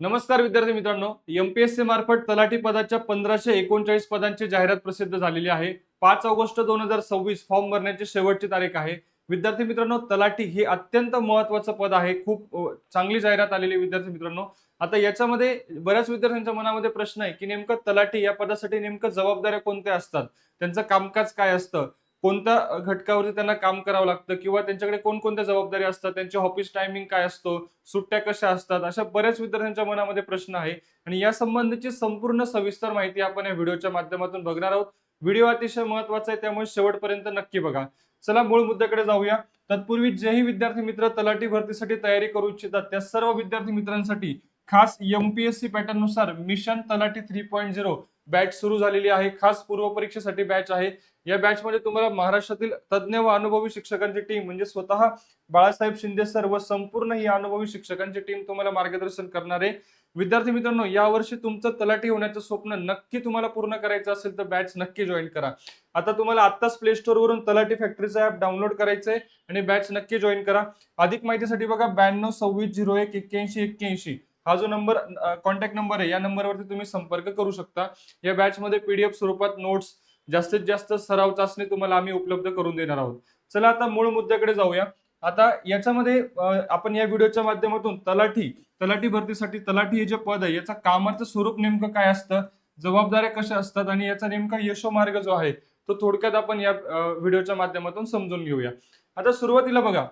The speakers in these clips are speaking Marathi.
नमस्कार विद्यार्थी मित्रांनो, एमपीएससी मार्फत तलाठी पदाच्या 1539 पदांची जाहिरात प्रसिद्ध झालेली आहे. 5 ऑगस्ट 2026 फॉर्म भरण्याची शेवटची तारीख आहे. विद्यार्थी मित्रांनो, तलाठी हे अत्यंत महत्त्वाचं पद आहे. खूप चांगली जाहिरात आलेली विद्यार्थी मित्रांनो. आता याच्यामध्ये बऱ्याच विद्यार्थ्यांच्या मनामध्ये प्रश्न आहे की नेमकं तलाठी या पदासाठी नेमकं जबाबदाऱ्या कोणत्या असतात, त्यांचं कामकाज काय असतं, कोणत्या घटकावरती त्यांना काम करावं लागतं किंवा त्यांच्याकडे कोणकोणत्या जबाबदाऱ्या असतात, त्यांचे ऑफिस टायमिंग काय असतो, सुट्ट्या कशा असतात, अशा बऱ्याच विद्यार्थ्यांच्या मनामध्ये प्रश्न आहे. आणि या संबंधीची संपूर्ण सविस्तर माहिती आपण या व्हिडिओच्या माध्यमातून बघणार आहोत. व्हिडिओ अतिशय महत्त्वाचा आहे, त्यामुळे शेवटपर्यंत नक्की बघा. चला मूळ मुद्द्याकडे जाऊया. तत्पूर्वी जेही विद्यार्थी मित्र तलाठी भरतीसाठी तयारी करू इच्छितात त्या सर्व विद्यार्थी मित्रांसाठी खास एमपीएससी पॅटर्न नुसार मिशन तलाठी 3.0 बॅच सुरू झालेली आहे. खास पूर्व परीक्षेसाठी बॅच आहे. या बॅच मध्ये तुम्हाला महाराष्ट्रातील तज्ज्ञ व अनुभवी शिक्षकांची टीम म्हणजे स्वतः बाळासाहेब शिंदे सर व संपूर्ण ही अनुभवी शिक्षकांची टीम तुम्हाला मार्गदर्शन करणार आहे. विद्यार्थी मित्रांनो, यावर्षी तुमचं तलाठी होण्याचं स्वप्न नक्की तुम्हाला पूर्ण करायचं असेल तर बॅच नक्की जॉईन करा. आता तुम्हाला आत्ताच प्ले स्टोर वरून तलाठी फॅक्टरीचं ऍप डाउनलोड करायचंय आणि बॅच नक्की जॉईन करा. अधिक माहितीसाठी बघा 9226018181 हा जो नंबर कॉन्टॅक्ट नंबर आहे, या नंबरवरती तुम्ही संपर्क करू शकता. या बॅच मध्ये पीडीएफ स्वरूपात नोट्स, जास्तीत जास्त सराव चाचणी तुम्हाला आम्ही उपलब्ध करून देणार आहोत. चला आता मूळ मुद्द्याकडे जाऊया. आता याच्यामध्ये आपण या व्हिडिओच्या माध्यमातून तलाठी भरतीसाठी तलाठी हे जे पद आहे याचं कामाचं स्वरूप नेमकं काय असतं, जबाबदाऱ्या कशा असतात आणि याचा नेमका यशोमार्ग जो आहे तो थोडक्यात आपण या व्हिडिओच्या माध्यमातून समजून घेऊया. आता सुरुवातीला बघा,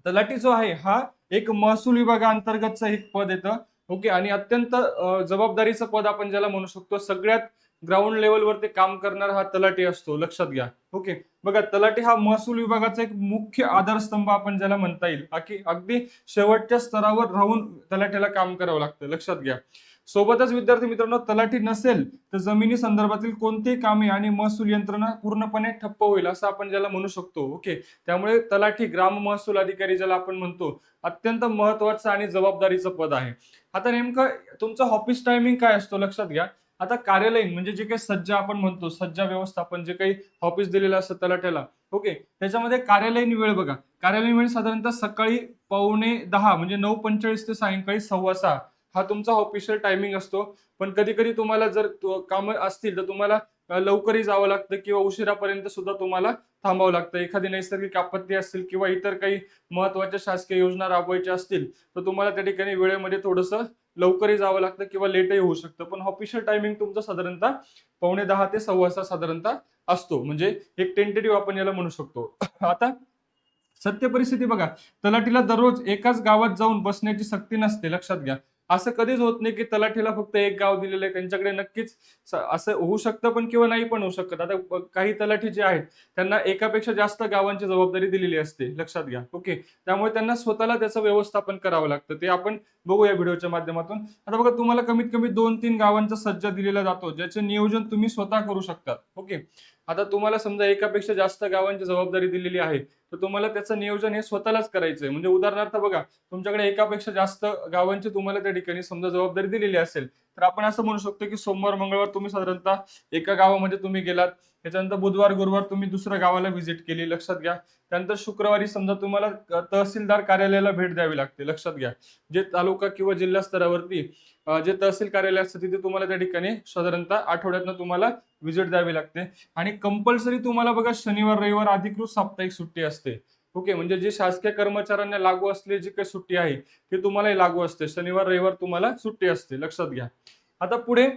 तलाठी जो आहे हा एक महसूल विभागाअंतर्गतचं एक पद येतं. ओके, आणि अत्यंत जबाबदारीचं पद आपण ज्याला म्हणू शकतो. सगळ्यात ग्राउंड लेवलवरती काम करणारा हा तलाठी असतो, लक्षात घ्या. ओके, बघा, तलाठी हा महसूल विभागाचा एक मुख्य आधारस्तंभ आपण ज्याला म्हणता येईल. अगदी शेवटच्या स्तरावर राहून तलाठीला काम करावं लागतं, लक्षात घ्या. सोबतच विद्यार्थी मित्रांनो, तलाठी नसेल तर जमिनी संदर्भातील कोणतेही कामे आणि महसूल यंत्रणा पूर्णपणे ठप्प होईल असं आपण ज्याला म्हणू शकतो. ओके, त्यामुळे तलाठी ग्राम महसूल अधिकारी ज्याला आपण म्हणतो, अत्यंत महत्वाचं आणि जबाबदारीचं पद आहे. आता नेमकं तुमचं ऑफिस टायमिंग काय असतो, लक्षात घ्या. आता कार्यालयीन म्हणजे जे काही सज्जा आपण म्हणतो, सज्जा व्यवस्थापन, जे काही ऑफिस दिलेलं असतं तलाठ्याला, ओके, त्याच्यामध्ये कार्यालयीन वेळ बघा. कार्यालयीन वेळ साधारणतः सकाळी 9:45 म्हणजे 9:45 ते सायंकाळी 6:15 हा तुमचा ऑफिशियल टायमिंग असतो. पण कधी कधी तुम्हाला जर कामं असतील तर तुम्हाला लवकरही जावं लागतं किंवा उशिरापर्यंत सुद्धा तुम्हाला थांबावं लागतं. एखादी नैसर्गिक आपत्ती असेल किंवा इतर काही महत्वाच्या शासकीय योजना राबवायच्या असतील तर तुम्हाला त्या ठिकाणी वेळेमध्ये थोडंसं लवकरही जावं लागतं किंवा लेटही होऊ शकतं. पण ऑफिशियल टायमिंग तुमचं साधारणतः 9:45 ते 6:15 साधारणतः असतो. म्हणजे एक टेंटेटिव्ह आपण याला म्हणू शकतो. आता सत्य परिस्थिती बघा, तलाठीला दररोज एकाच गावात जाऊन बसण्याची सक्ती नसते, लक्षात घ्या. असं कधीच होत नाही की तलाठीला फक्त एक गाव दिलेलं आहे त्यांच्याकडे. नक्कीच असं होऊ शकतं पण किंवा नाही पण होऊ शकत. आता काही तलाठी जे आहेत त्यांना एकापेक्षा जास्त गावांची जबाबदारी दिलेली असते, लक्षात घ्या. ओके, त्यामुळे त्यांना स्वतःला त्याचं व्यवस्थापन करावं लागतं. ते आपण बघू या व्हिडिओच्या माध्यमातून. आता बघा, तुम्हाला कमीत कमी 2-3 गावांचा सज्जा दिलेला जातो ज्याचे नियोजन तुम्ही स्वतः करू शकता. ओके, आता तुम्हाला समजा एकापेक्षा जास्त गावांची जबाबदारी दिलेली आहे तर तुम्हाला त्याचं नियोजन हे स्वतःलाच करायचंय. म्हणजे उदाहरणार्थ बघा, तुमच्याकडे एकापेक्षा जास्त गावांची तुम्हाला त्या ठिकाणी समजा जबाबदारी दिलेली असेल तर आपण असं म्हणू शकतो की सोमवार मंगळवार तुम्ही साधारणतः एका गावामध्ये तुम्ही गेलात, त्याच्यानंतर बुधवार गुरुवार तुम्ही दुसऱ्या गावाला व्हिजिट केली, लक्षात घ्या. त्यानंतर शुक्रवारी समजा तुम्हाला तहसीलदार कार्यालयाला भेट द्यावी लागते, लक्षात घ्या. जे तालुका किंवा जिल्हा स्तरावरती जे तहसील कार्यालय असतं तिथे तुम्हाला त्या ठिकाणी साधारणतः आठवड्यातनं तुम्हाला व्हिजिट द्यावी लागते. आणि कंपल्सरी तुम्हाला बघा शनिवार रविवार अधिकृत साप्ताहिक सुट्टी असते. ओके, म्हणजे जे शासकीय कर्मचाऱ्यांना लागू असलेली जी काही सुट्टी आहे ती तुम्हालाही लागू असते. शनिवार रविवार तुम्हाला सुट्टी असते, लक्षात घ्या. आता पुढे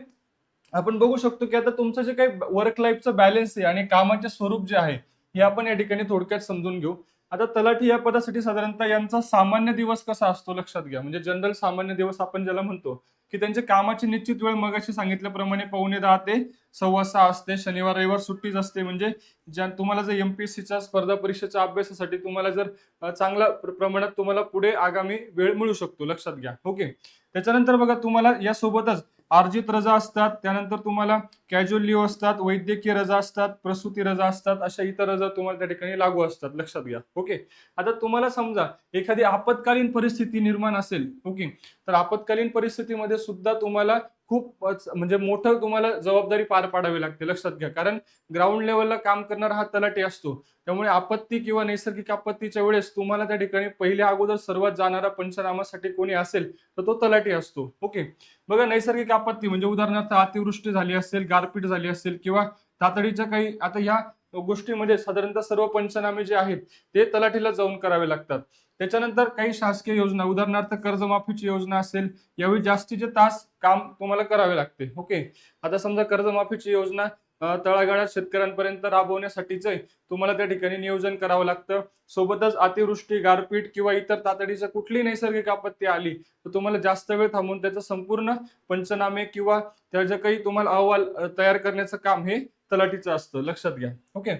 आपण बघू शकतो की आता तुमचं जे काही वर्क लाईफचं बॅलन्स आहे आणि कामाचे स्वरूप जे आहे हे आपण या ठिकाणी थोडक्यात समजून घेऊ. आता तलाठी या पदासाठी साधारणतः यांचा सामान्य दिवस कसा असतो, लक्षात घ्या. म्हणजे जनरल सामान्य दिवस आपण ज्याला म्हणतो की त्यांच्या कामाची निश्चित वेळ मगाशी सांगितल्याप्रमाणे 9:45 ते 6:15 असते. शनिवार रविवार सुट्टीच असते. म्हणजे ज्या तुम्हाला जर एमपीएससीच्या स्पर्धा परीक्षेच्या अभ्यासासाठी तुम्हाला जर चांगल्या प्रमाणात तुम्हाला पुढे आगामी वेळ मिळू शकतो, लक्षात घ्या. ओके, त्याच्यानंतर बघा, तुम्हाला यासोबतच अर्जित रजा असतात, त्यानंतर तुम्हाला कॅज्युअल लिव्ह असतात, वैद्यकीय रजा असतात, प्रसूती रजा असतात, अशा इतर रजा तुम्हाला त्या ठिकाणी लागू असतात, लक्षात घ्या. ओके, आता तुम्हाला समजा एखादी आपत्कालीन परिस्थिती निर्माण असेल, ओके, तर आपत्कालीन परिस्थितीमध्ये सुद्धा तुम्हाला खूपच म्हणजे मोठं तुम्हाला जबाबदारी पार पाडावी लागते, लक्षात घ्या. कारण ग्राउंड लेवलला काम करणारा हा तलाठी असतो. त्यामुळे आपत्ती किंवा नैसर्गिक आपत्तीच्या वेळेस तुम्हाला त्या ठिकाणी पहिल्या अगोदर सर्वात जाणारा पंचनामासाठी कोणी असेल तर तो तलाठी असतो. ओके. बघा, नैसर्गिक आपत्ती म्हणजे उदाहरणार्थ अतिवृष्टी झाली असेल, गारपीट झाली असेल किंवा तातडीच्या काही, आता या गोष्टीमध्ये साधारणतः सर्व पंचनामे जे आहेत ते तलाठीला जाऊन करावे लागतात. त्याच्यानंतर काही शासकीय योजना, उदाहरणार्थ कर्जमाफीची योजना असेल, यावेळी जास्तीचे तास काम तुम्हाला करावे लागते. ओके. आता समजा कर्जमाफीची योजना तळागाळात शेतकऱ्यांपर्यंत राबवण्यासाठीच तुम्हाला त्या ठिकाणी नियोजन करावं लागतं. सोबतच अतिवृष्टी, गारपीट किंवा इतर तातडीच्या कुठलीही नैसर्गिक आपत्ती आली तर तुम्हाला जास्त वेळ थांबून त्याचं संपूर्ण पंचनामे किंवा त्याचे काही तुम्हाला अहवाल तयार करण्याचं काम हे तलाठीचं असतं, लक्षात घ्या. ओके.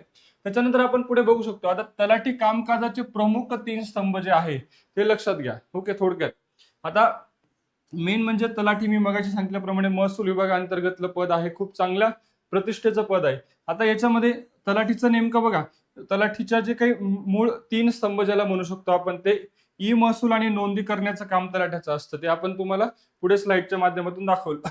त्याच्यानंतर आपण पुढे बघू शकतो. आता तलाठी कामकाजाचे प्रमुख 3 स्तंभ जे आहे ते लक्षात घ्या. ओके. थोडक्यात आता मेन म्हणजे तलाठी, मी मगाशी सांगितल्याप्रमाणे महसूल विभागाअंतर्गतलं पद आहे, खूप चांगल्या प्रतिष्ठेचं पद आहे. आता याच्यामध्ये तलाठीचं नेमकं बघा, तलाठीच्या जे काही मूळ 3 स्तंभ ज्याला म्हणू शकतो आपण, ते ई महसूल आणि नोंदी करण्याचं काम तलाठ्याचं असतं. ते आपण तुम्हाला पुढे स्लाइडच्या माध्यमातून दाखवलं.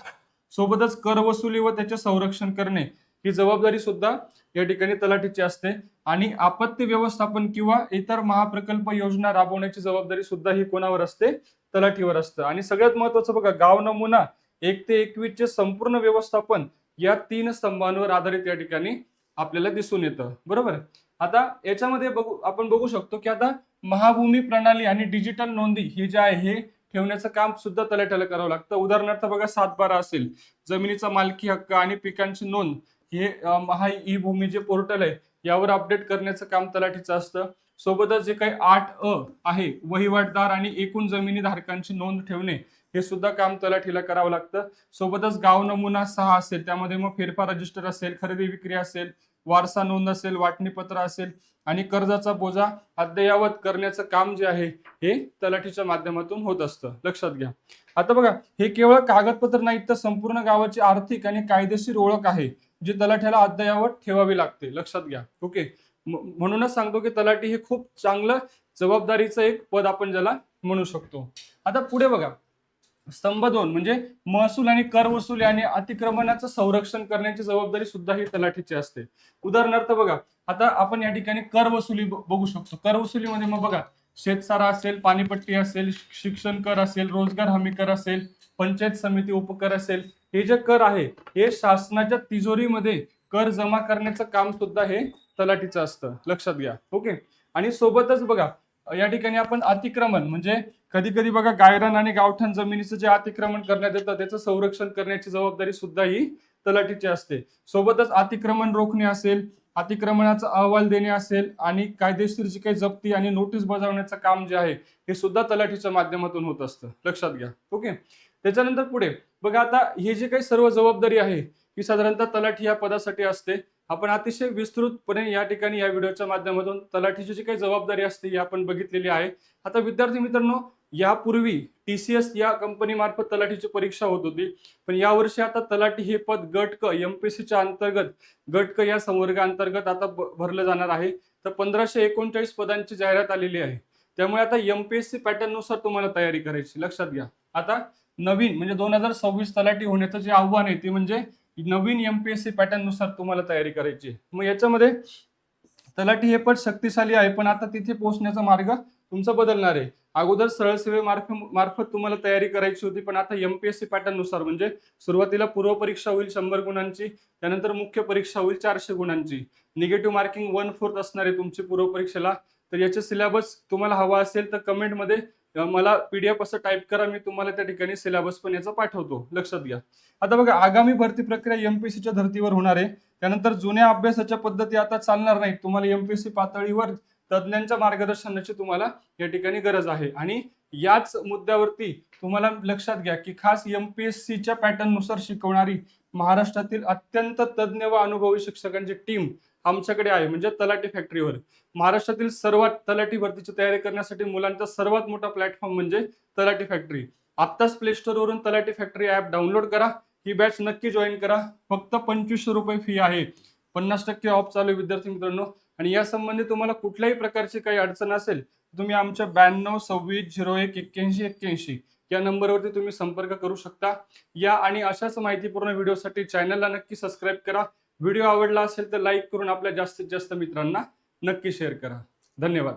सोबतच कर वसुली व त्याचे संरक्षण करणे ही जबाबदारी सुद्धा या ठिकाणी तलाठीची असते. आणि आपत्ती व्यवस्थापन किंवा इतर महाप्रकल्प योजना राबवण्याची जबाबदारी सुद्धा ही कोणावर असते? तलाठीवर असतं. आणि सगळ्यात महत्वाचं बघा, गाव नमुना 1 ते 21 चे संपूर्ण व्यवस्थापन या 3 स्तंभांवर आधारित या ठिकाणी आपल्याला दिसून येतं, बरोबर. आता याच्यामध्ये आपण बघू शकतो की आता महाभूमी प्रणाली आणि डिजिटल नोंदी हे जे आहे हे ठेवण्याचं काम सुद्धा तलाठ्याला करावं लागतं. उदाहरणार्थ बघा, 7/12 असेल, जमिनीचा मालकी हक्क आणि पिकांची नोंद हे महा ई भूमी जे पोर्टल आहे यावर अपडेट करण्याचं काम तलाठीचं असतं. सोबतच जे काही 8 आहे, वहिवाटदार आणि एकूण जमिनी धारकांची नोंद ठेवणे, हे सुद्धा काम तलाठीला करावं लागतं. सोबतच गाव नमुना 6 असेल, त्यामध्ये मग फेरफार रजिस्टर असेल, खरेदी विक्री असेल, वारसा नोंद असेल, वाटणीपत्र असेल आणि कर्जाचा बोजा अद्ययावत करण्याचं काम जे आहे हे तलाठीच्या माध्यमातून होत असतं, लक्षात घ्या. आता बघा, हे केवळ कागदपत्र नाहीत तर संपूर्ण गावाची आर्थिक आणि कायदेशीर ओळख आहे, जी तलाठ्याला अद्ययावत ठेवावी लागते, लक्षात घ्या. ओके. म्हणूनच सांगतो की तलाठी हे खूप चांगलं जबाबदारीचं एक पद आपण ज्याला म्हणू शकतो. आता पुढे बघा, स्तंभ 2 म्हणजे महसूल आणि कर वसुली आणि अतिक्रमणाचं संरक्षण करण्याची जबाबदारी सुद्धा ही तलाठीची असते. उदाहरणार्थ बघा, आता आपण या ठिकाणी कर वसुली बघू शकतो. कर वसुलीमध्ये मग बघा, शेतसारा असेल, पाणीपट्टी असेल, शिक्षण कर असेल, रोजगार हमी कर असेल, पंचायत समिती उपकर असेल, हे जे कर आहे हे शासनाच्या तिजोरीमध्ये कर जमा करण्याचं काम सुद्धा हे तलाठीचं असतं, लक्षात घ्या. ओके. आणि सोबतच बघा, या ठिकाणी आपण अतिक्रमण म्हणजे कधी कधी बघा, गायरान आणि गावठाण जमिनीचं जे अतिक्रमण करण्यात येतं त्याचं संरक्षण करण्याची जबाबदारी सुद्धा ही तलाठीची असते. सोबतच अतिक्रमण रोखणे असेल, अतिक्रमणाचा अहवाल देणे असेल आणि कायदेशीर जी काही जप्ती आणि नोटीस बजावण्याचं काम जे आहे हे सुद्धा तलाठीच्या माध्यमातून होत असतं, लक्षात घ्या. ओके. त्याच्यानंतर पुढे बघा, आता हे जे काही सर्व जबाबदारी आहे ही साधारणतः तलाठी या पदासाठी असते. आपण अतिशय विस्तृतपणे या ठिकाणी या व्हिडिओच्या माध्यमातून तलाठीची जी काही जबाबदारी असते ही आपण बघितलेली आहे. आता विद्यार्थी मित्रांनो, यापूर्वी TCS या कंपनी मार्फत तलाठीची परीक्षा होत होती, पण यावर्षी आता तलाठी हे पद गट क MPSCच्या अंतर्गत, गट क या संवर्गाअंतर्गत आता भरलं जाणार आहे. तर 1539 पदांची जाहिरात आलेली आहे. त्यामुळे आता MPSC पॅटर्न नुसार तुम्हाला तयारी करायची, लक्षात घ्या. आता नवीन म्हणजे 2026 तलाठी होण्याचं जे आव्हान आहे ते म्हणजे नवीन MPSC पॅटर्न नुसार तुम्हाला तयारी करायची. मग याच्यामध्ये तलाठी हे पद शक्तिशाली आहे, पण आता तिथे पोहोचण्याचा मार्ग तुमचा बदलणार आहे. अगोदर सरळ सेवे मार्फत तुम्हाला तयारी करायची होती, पण आता MPSC पॅटर्न नुसार म्हणजे सुरुवातीला पूर्व परीक्षा होईल 100 गुणांची, त्यानंतर मुख्य परीक्षा होईल 400 गुणांची, निगेटिव्ह मार्किंग 1/4 असणार आहे तुमची पूर्व परीक्षेला. तर याचे सिलेबस तुम्हाला हवा असेल तर कमेंटमध्ये मला PDF असं टाईप करा, मी तुम्हाला त्या ठिकाणी सिलेबस पण याचा पाठवतो, लक्षात घ्या. आता बघा, आगामी भरती प्रक्रिया MPSCच्या धर्तीवर होणार आहे. त्यानंतर जुन्या अभ्यासाच्या पद्धती आता चालणार नाहीत. तुम्हाला MPSC पातळीवर तज्ञांच्या मार्गदर्शनाची तुम्हाला या ठिकाणी गरज आहे. आणि याच मुद्द्यावरती तुम्हाला लक्षात घ्या की खास MPSCच्या पॅटर्न नुसार शिकवणारी महाराष्ट्रातील अत्यंत तज्ञ व अनुभवी शिक्षकांची टीम आमच्याकडे आहे, म्हणजे तलाठी फॅक्टरीवर. महाराष्ट्रातील सर्वात तलाठी भरतीची तयारी करण्यासाठी मुलांचा सर्वात मोठा प्लॅटफॉर्म म्हणजे तलाठी फॅक्टरी. आत्ताच प्ले स्टोर वरून तलाठी फॅक्टरी ऍप डाउनलोड करा, ही बॅच नक्की जॉईन करा. फक्त 2500 रुपये फी आहे. 50% ऑफ चालू आहे विद्यार्थी मित्रांनो. आणि या संबंधी तुम्हाला कुठल्याही प्रकारची काही अडचण असेल तुम्ही आमच्या 9226018181 या नंबरवरती तुम्ही संपर्क करू शकता. या आणि अशाच माहितीपूर्ण व्हिडिओसाठी चॅनलला नक्की सबस्क्राईब करा. व्हिडिओ आवडला असेल तर लाईक करून आपल्या जास्तीत जास्त मित्रांना नक्की शेअर करा. धन्यवाद.